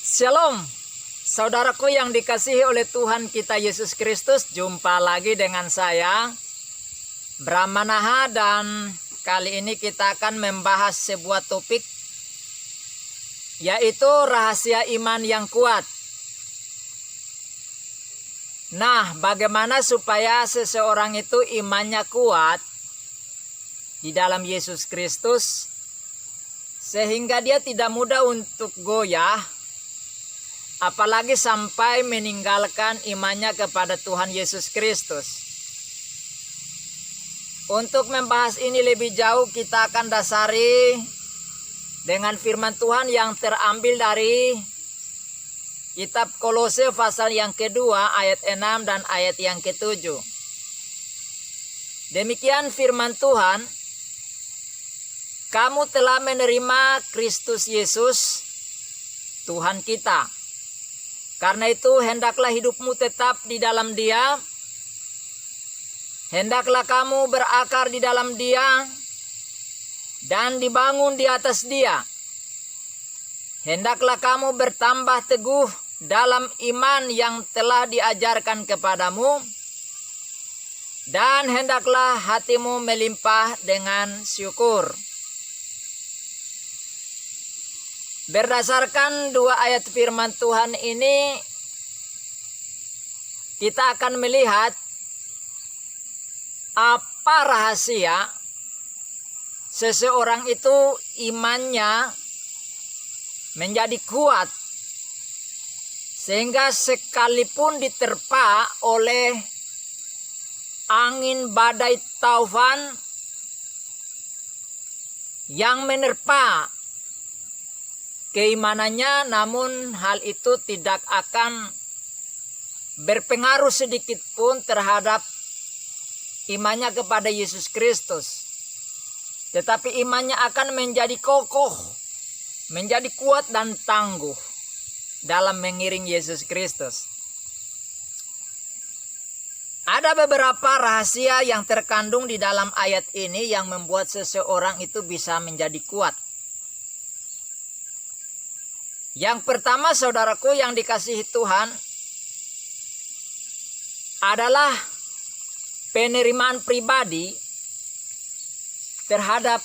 Shalom, saudaraku yang dikasihi oleh Tuhan kita Yesus Kristus. Jumpa lagi dengan saya, Bram Manaha, dan kali ini kita akan membahas sebuah topik, yaitu rahasia iman yang kuat. Nah, bagaimana supaya seseorang itu imannya kuat di dalam Yesus Kristus, sehingga dia tidak mudah untuk goyah, apalagi sampai meninggalkan imannya kepada Tuhan Yesus Kristus. Untuk membahas ini lebih jauh, kita akan dasari dengan firman Tuhan yang terambil dari kitab Kolose pasal yang kedua ayat 6 dan ayat yang ke-7. Demikian firman Tuhan, kamu telah menerima Kristus Yesus, Tuhan kita. Karena itu hendaklah hidupmu tetap di dalam Dia. Hendaklah kamu berakar di dalam Dia dan dibangun di atas Dia. Hendaklah kamu bertambah teguh dalam iman yang telah diajarkan kepadamu, dan hendaklah hatimu melimpah dengan syukur. Berdasarkan dua ayat firman Tuhan ini, kita akan melihat apa rahasia seseorang itu imannya menjadi kuat, sehingga sekalipun diterpa oleh angin badai taufan yang menerpa keimanannya, namun hal itu tidak akan berpengaruh sedikit pun terhadap imannya kepada Yesus Kristus. Tetapi imannya akan menjadi kokoh, menjadi kuat dan tangguh dalam mengiring Yesus Kristus. Ada beberapa rahasia yang terkandung di dalam ayat ini yang membuat seseorang itu bisa menjadi kuat. Yang pertama, saudaraku yang dikasihi Tuhan, adalah penerimaan pribadi terhadap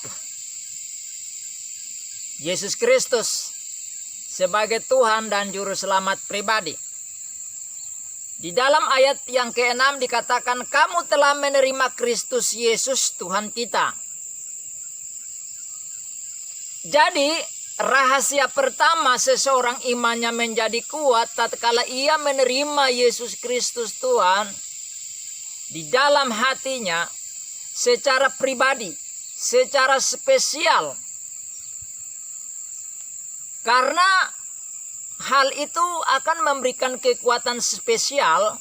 Yesus Kristus sebagai Tuhan dan Juru Selamat pribadi. Di dalam ayat yang ke-6 dikatakan, kamu telah menerima Kristus Yesus Tuhan kita. Jadi, rahasia pertama seseorang imannya menjadi kuat tatkala ia menerima Yesus Kristus Tuhan di dalam hatinya secara pribadi, secara spesial. Karena hal itu akan memberikan kekuatan spesial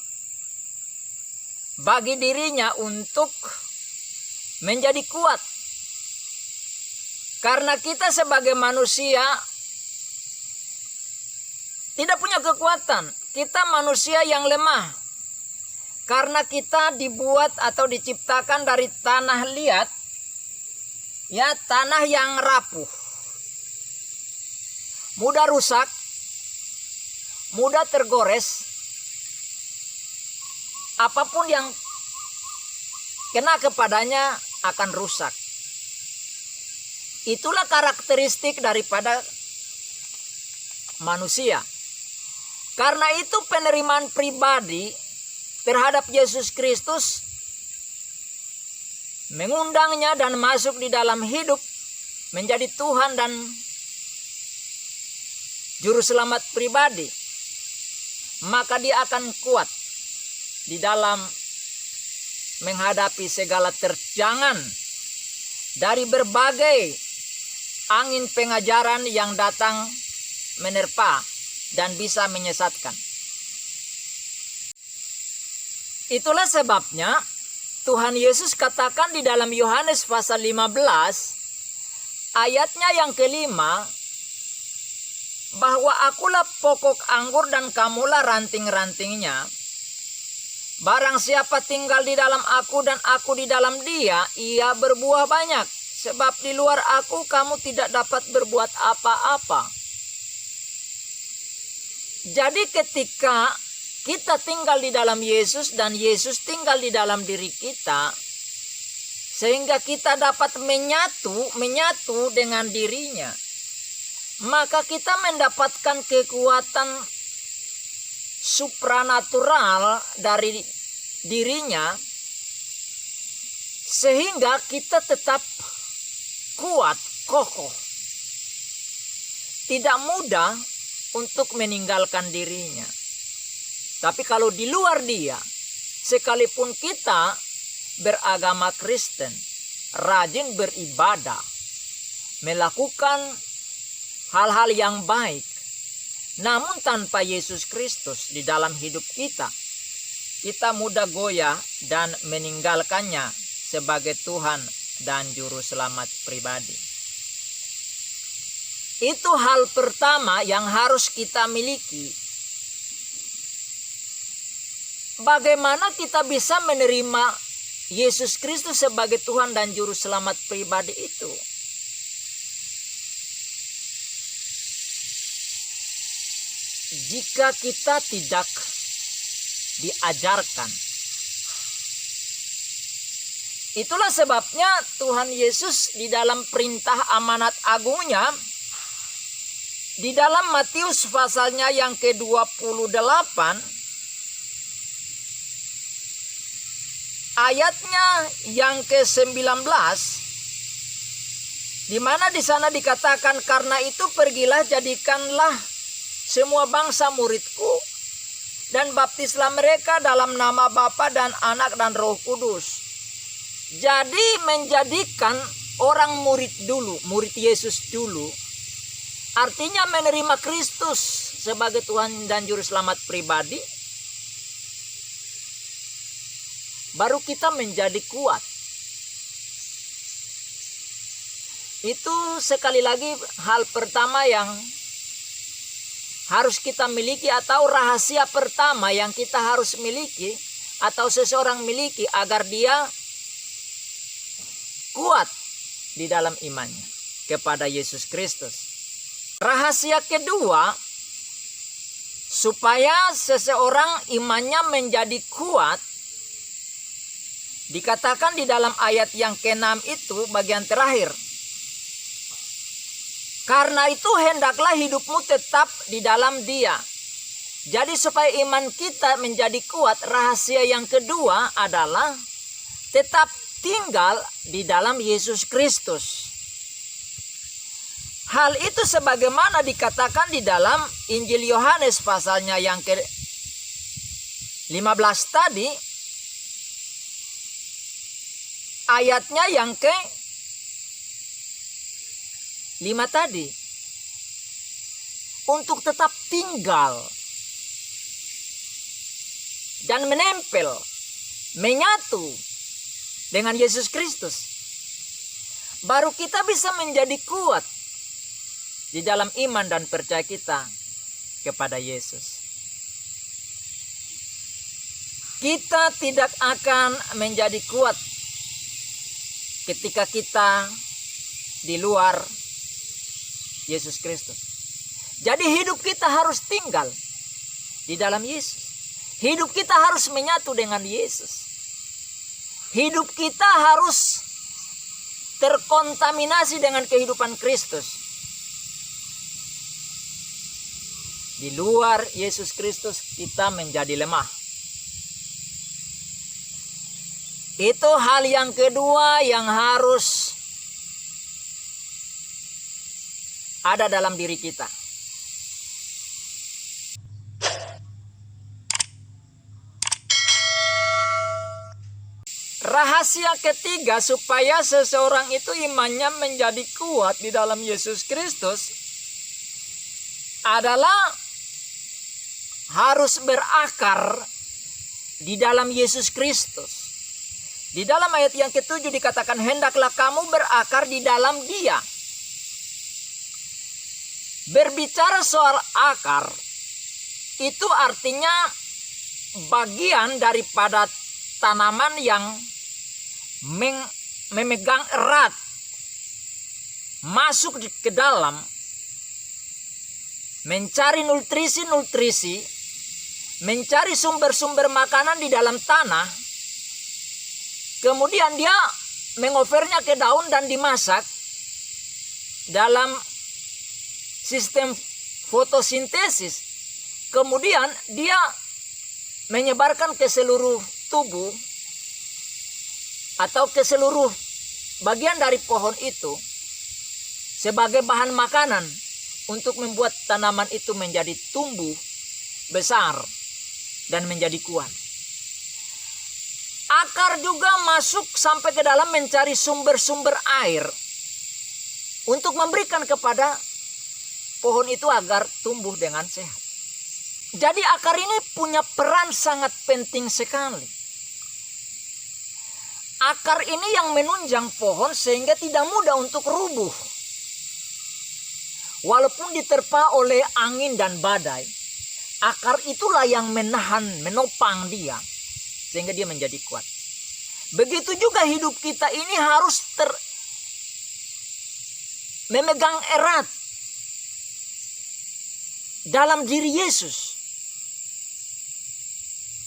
bagi dirinya untuk menjadi kuat. Karena kita sebagai manusia tidak punya kekuatan. Kita manusia yang lemah. Karena kita dibuat atau diciptakan dari tanah liat, ya, tanah yang rapuh, mudah rusak, mudah tergores. Apapun yang kena kepadanya akan rusak. Itulah karakteristik daripada manusia. Karena itu penerimaan pribadi terhadap Yesus Kristus mengundangnya dan masuk di dalam hidup menjadi Tuhan dan Juru Selamat pribadi, maka dia akan kuat di dalam menghadapi segala terjangan dari berbagai angin pengajaran yang datang menerpa dan bisa menyesatkan. Itulah sebabnya Tuhan Yesus katakan di dalam Yohanes pasal 15 ayatnya yang ke-5, bahwa akulah pokok anggur dan kamulah ranting-rantingnya. Barang siapa tinggal di dalam aku dan aku di dalam dia, ia berbuah banyak. Sebab di luar aku kamu tidak dapat berbuat apa-apa. Jadi ketika kita tinggal di dalam Yesus dan Yesus tinggal di dalam diri kita, sehingga kita dapat menyatu dengan dirinya, maka kita mendapatkan kekuatan supranatural dari dirinya, sehingga kita tetap kuat, kokoh, tidak mudah untuk meninggalkan dirinya. Tapi kalau di luar dia, sekalipun kita beragama Kristen, rajin beribadah, melakukan hal-hal yang baik, namun tanpa Yesus Kristus di dalam hidup kita, kita mudah goyah dan meninggalkannya sebagai Tuhan dan Juru Selamat pribadi. Itu hal pertama yang harus kita miliki. Bagaimana kita bisa menerima Yesus Kristus sebagai Tuhan dan Juru Selamat pribadi itu? Jika kita tidak diajarkan. Itulah sebabnya Tuhan Yesus di dalam perintah amanat agungnya, di dalam Matius pasalnya yang ke-28, ayatnya yang ke-19, di mana di sana dikatakan, karena itu pergilah jadikanlah semua bangsa muridku dan baptislah mereka dalam nama Bapa dan Anak dan Roh Kudus. Jadi menjadikan orang murid dulu, murid Yesus dulu, artinya menerima Kristus sebagai Tuhan dan Juru Selamat pribadi, baru kita menjadi kuat. Itu sekali lagi hal pertama yang harus kita miliki, atau rahasia pertama yang kita harus miliki atau seseorang miliki agar dia kuat di dalam imannya kepada Yesus Kristus. Rahasia kedua, supaya seseorang imannya menjadi kuat, dikatakan di dalam ayat yang ke-6 itu bagian terakhir. Karena itu hendaklah hidupmu tetap di dalam Dia. Jadi supaya iman kita menjadi kuat, rahasia yang kedua adalah tetap tinggal di dalam Yesus Kristus. Hal itu sebagaimana dikatakan di dalam Injil Yohanes pasalnya yang ke-15 tadi, ayatnya yang ke-5 tadi. Untuk tetap tinggal dan menempel, menyatu dengan Yesus Kristus, baru kita bisa menjadi kuat di dalam iman dan percaya kita kepada Yesus. Kita tidak akan menjadi kuat ketika kita di luar Yesus Kristus. Jadi hidup kita harus tinggal di dalam Yesus. Hidup kita harus menyatu dengan Yesus. Hidup kita harus terkontaminasi dengan kehidupan Kristus. Di luar Yesus Kristus kita menjadi lemah. Itu hal yang kedua yang harus ada dalam diri kita. Rahasia ketiga supaya seseorang itu imannya menjadi kuat di dalam Yesus Kristus adalah harus berakar di dalam Yesus Kristus. Di dalam ayat yang ke-7 dikatakan, hendaklah kamu berakar di dalam Dia. Berbicara soal akar, itu artinya bagian daripada tanaman yang memegang erat, masuk ke dalam mencari nutrisi-nutrisi, mencari sumber-sumber makanan di dalam tanah. Kemudian dia mengovernya ke daun dan dimasak dalam sistem fotosintesis. Kemudian dia menyebarkan ke seluruh tubuh atau ke seluruh bagian dari pohon itu sebagai bahan makanan untuk membuat tanaman itu menjadi tumbuh besar dan menjadi kuat. Akar juga masuk sampai ke dalam mencari sumber-sumber air untuk memberikan kepada pohon itu agar tumbuh dengan sehat. Jadi akar ini punya peran sangat penting sekali. Akar ini yang menunjang pohon sehingga tidak mudah untuk rubuh. Walaupun diterpa oleh angin dan badai, akar itulah yang menopang dia sehingga dia menjadi kuat. Begitu juga hidup kita ini harus memegang erat dalam diri Yesus.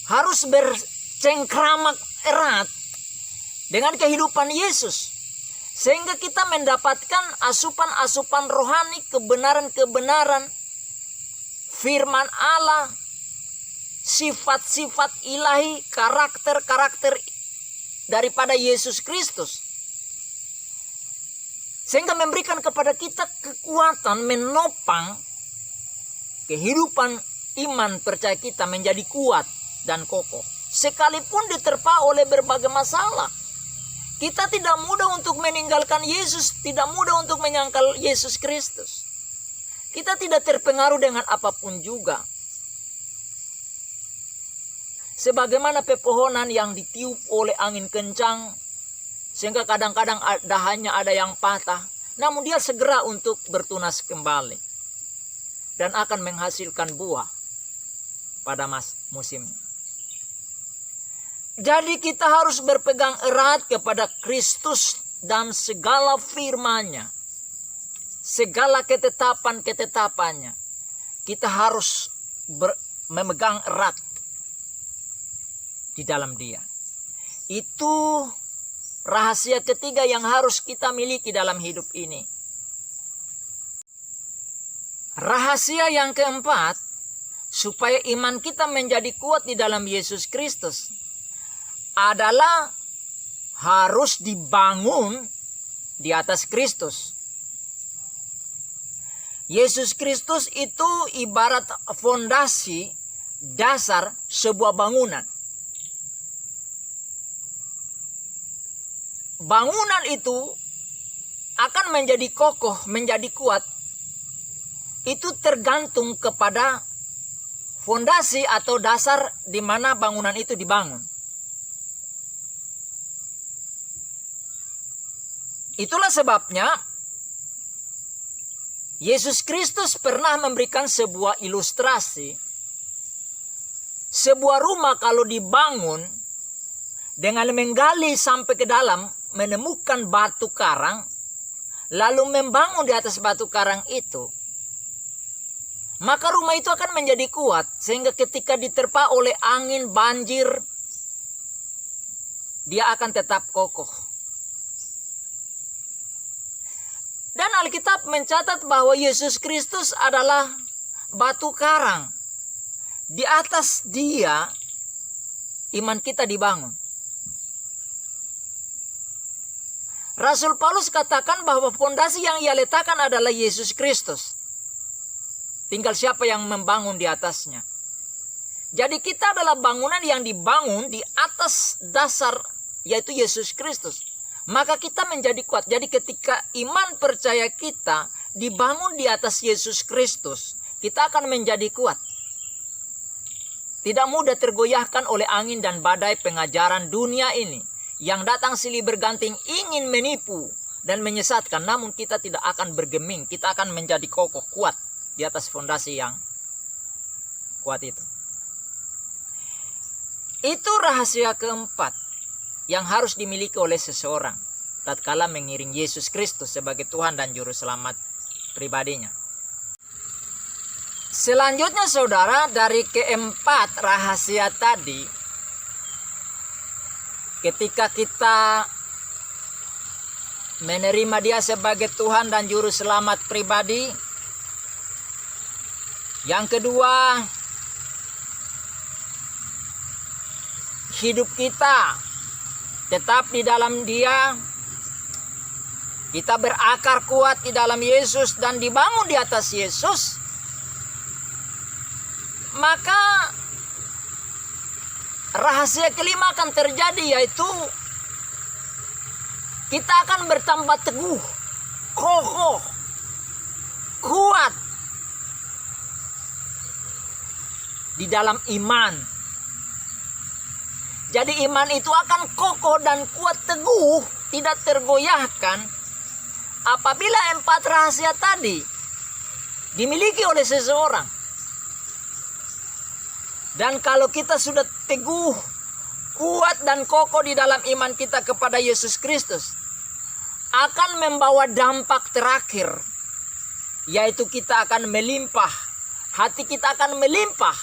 Harus bercengkramak erat dengan kehidupan Yesus. Sehingga kita mendapatkan asupan-asupan rohani, kebenaran-kebenaran, firman Allah, sifat-sifat ilahi, karakter-karakter daripada Yesus Kristus. Sehingga memberikan kepada kita kekuatan menopang kehidupan iman percaya kita menjadi kuat dan kokoh. Sekalipun diterpa oleh berbagai masalah. Kita tidak mudah untuk meninggalkan Yesus, tidak mudah untuk menyangkal Yesus Kristus. Kita tidak terpengaruh dengan apapun juga. Sebagaimana pepohonan yang ditiup oleh angin kencang, sehingga kadang-kadang dahannya ada yang patah, namun dia segera untuk bertunas kembali dan akan menghasilkan buah pada musimnya. Jadi kita harus berpegang erat kepada Kristus dan segala firman-Nya. Segala ketetapan-ketetapannya. Kita harus memegang erat di dalam Dia. Itu rahasia ketiga yang harus kita miliki dalam hidup ini. Rahasia yang keempat, supaya iman kita menjadi kuat di dalam Yesus Kristus, adalah harus dibangun di atas Kristus. Yesus Kristus itu ibarat fondasi dasar sebuah bangunan. Bangunan itu akan menjadi kokoh, menjadi kuat. Itu tergantung kepada fondasi atau dasar di mana bangunan itu dibangun. Itulah sebabnya Yesus Kristus pernah memberikan sebuah ilustrasi. Sebuah rumah kalau dibangun dengan menggali sampai ke dalam, menemukan batu karang, lalu membangun di atas batu karang itu, maka rumah itu akan menjadi kuat. Sehingga ketika diterpa oleh angin, banjir, dia akan tetap kokoh. Dan Alkitab mencatat bahwa Yesus Kristus adalah batu karang. Di atas Dia, iman kita dibangun. Rasul Paulus katakan bahwa fondasi yang ia letakkan adalah Yesus Kristus. Tinggal siapa yang membangun di atasnya. Jadi kita adalah bangunan yang dibangun di atas dasar, yaitu Yesus Kristus. Maka kita menjadi kuat. Jadi ketika iman percaya kita dibangun di atas Yesus Kristus, kita akan menjadi kuat. Tidak mudah tergoyahkan oleh angin dan badai pengajaran dunia ini, yang datang silih berganti ingin menipu dan menyesatkan. Namun kita tidak akan bergeming. Kita akan menjadi kokoh, kuat di atas fondasi yang kuat itu. Itu rahasia keempat yang harus dimiliki oleh seseorang tatkala mengiring Yesus Kristus sebagai Tuhan dan Juru Selamat pribadinya. Selanjutnya saudara, dari keempat rahasia tadi, ketika kita menerima Dia sebagai Tuhan dan Juru Selamat pribadi. Yang kedua, hidup kita tetap di dalam Dia. Kita berakar kuat di dalam Yesus dan dibangun di atas Yesus. Maka rahasia kelima akan terjadi, yaitu kita akan bertambah teguh, kokoh, kuat di dalam iman. Jadi iman itu akan kokoh dan kuat, teguh, tidak tergoyahkan apabila empat rahasia tadi dimiliki oleh seseorang. Dan kalau kita sudah teguh, kuat dan kokoh di dalam iman kita kepada Yesus Kristus, akan membawa dampak terakhir, yaitu kita akan melimpah. Hati kita akan melimpah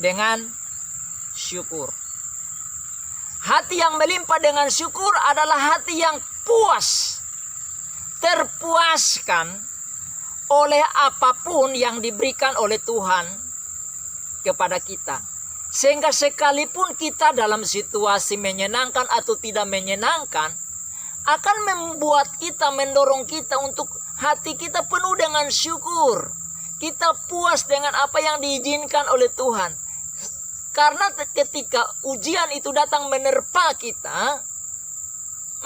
dengan syukur. Hati yang melimpah dengan syukur adalah hati yang puas, terpuaskan oleh apapun yang diberikan oleh Tuhan kepada kita. Sehingga sekalipun kita dalam situasi menyenangkan atau tidak menyenangkan, akan membuat kita, mendorong kita untuk hati kita penuh dengan syukur. Kita puas dengan apa yang diizinkan oleh Tuhan. Karena ketika ujian itu datang menerpa kita,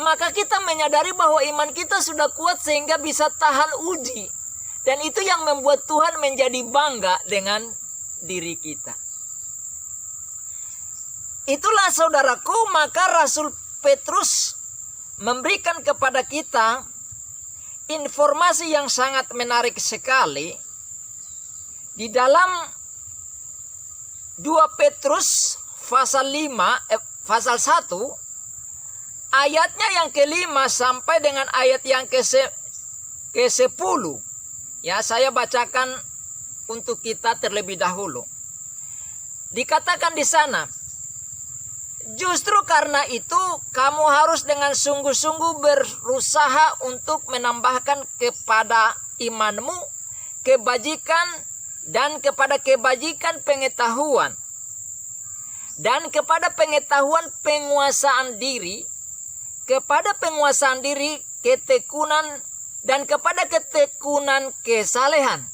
maka kita menyadari bahwa iman kita sudah kuat sehingga bisa tahan uji. Dan itu yang membuat Tuhan menjadi bangga dengan diri kita. Itulah saudaraku, maka Rasul Petrus memberikan kepada kita informasi yang sangat menarik sekali di dalam 2 Petrus pasal 1 ayatnya yang ke-5 sampai dengan ayat yang ke-10. Ya, saya bacakan untuk kita terlebih dahulu. Dikatakan di sana, justru karena itu kamu harus dengan sungguh-sungguh berusaha untuk menambahkan kepada imanmu kebajikan, dan kepada kebajikan pengetahuan, dan kepada pengetahuan penguasaan diri, kepada penguasaan diri ketekunan, dan kepada ketekunan kesalehan,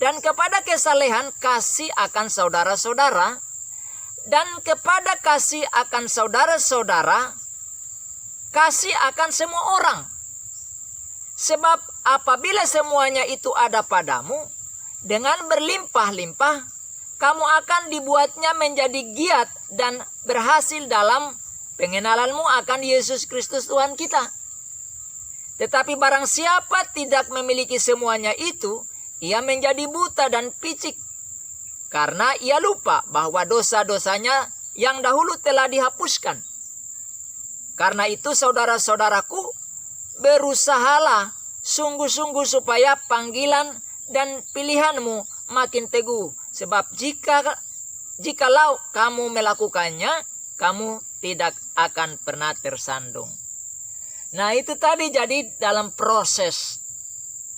dan kepada kesalehan kasih akan saudara-saudara, dan kepada kasih akan saudara-saudara kasih akan semua orang. Sebab apabila semuanya itu ada padamu, dengan berlimpah-limpah, kamu akan dibuatnya menjadi giat dan berhasil dalam pengenalanmu akan Yesus Kristus Tuhan kita. Tetapi barang siapa tidak memiliki semuanya itu, ia menjadi buta dan picik, karena ia lupa bahwa dosa-dosanya yang dahulu telah dihapuskan. Karena itu saudara-saudaraku, berusahalah sungguh-sungguh supaya panggilan dan pilihanmu makin teguh. Sebab jikalau kamu melakukannya, kamu tidak akan pernah tersandung. Nah, itu tadi, jadi dalam proses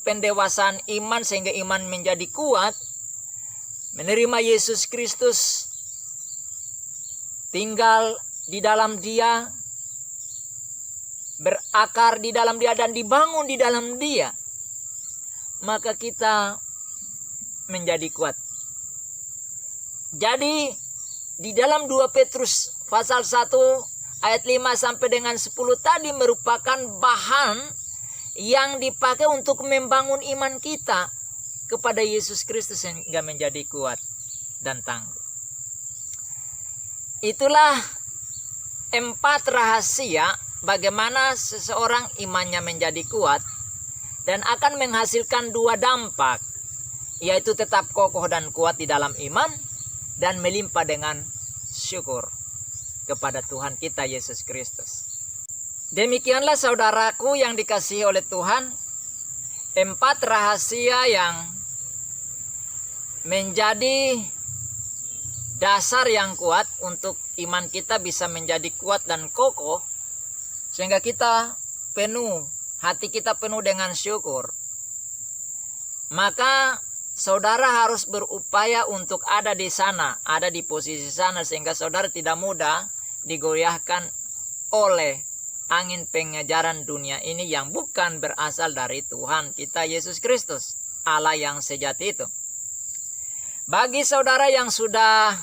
pendewasaan iman sehingga iman menjadi kuat, menerima Yesus Kristus, tinggal di dalam Dia, berakar di dalam Dia dan dibangun di dalam Dia, maka kita menjadi kuat. Jadi di dalam 2 Petrus pasal 1 ayat 5 sampai dengan 10 tadi merupakan bahan yang dipakai untuk membangun iman kita kepada Yesus Kristus sehingga menjadi kuat dan tangguh. Itulah 4 rahasia bagaimana seseorang imannya menjadi kuat dan akan menghasilkan 2 dampak, yaitu tetap kokoh dan kuat di dalam iman dan melimpah dengan syukur kepada Tuhan kita Yesus Kristus. Demikianlah saudaraku yang dikasihi oleh Tuhan, 4 rahasia yang menjadi dasar yang kuat untuk iman kita bisa menjadi kuat dan kokoh, sehingga kita penuh, hati kita penuh dengan syukur. Maka saudara harus berupaya untuk ada di sana, ada di posisi sana, sehingga saudara tidak mudah digoyahkan oleh angin pengejaran dunia ini yang bukan berasal dari Tuhan kita Yesus Kristus, Allah yang sejati itu. Bagi saudara yang sudah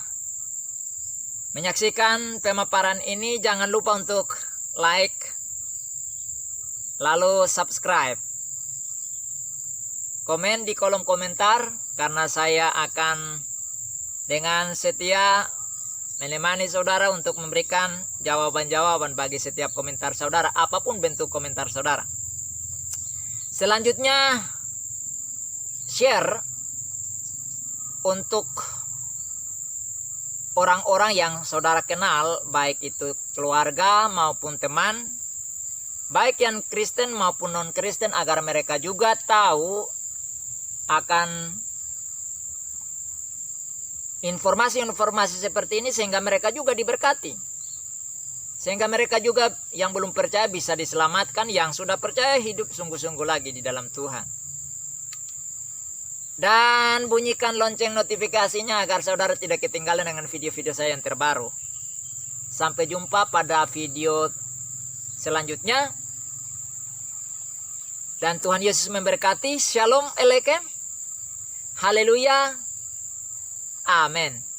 menyaksikan pemaparan ini, jangan lupa untuk like, lalu subscribe. Komen di kolom komentar, karena saya akan dengan setia menemani saudara untuk memberikan jawaban-jawaban bagi setiap komentar saudara, apapun bentuk komentar saudara. Selanjutnya, share untuk orang-orang yang saudara kenal, baik itu keluarga maupun teman, baik yang Kristen maupun non-Kristen, agar mereka juga tahu akan informasi-informasi seperti ini, sehingga mereka juga diberkati. Sehingga mereka juga yang belum percaya bisa diselamatkan, yang sudah percaya hidup sungguh-sungguh lagi di dalam Tuhan. Dan bunyikan lonceng notifikasinya agar saudara tidak ketinggalan dengan video-video saya yang terbaru. Sampai jumpa pada video selanjutnya. Dan Tuhan Yesus memberkati. Shalom Aleichem. Haleluya. Amin.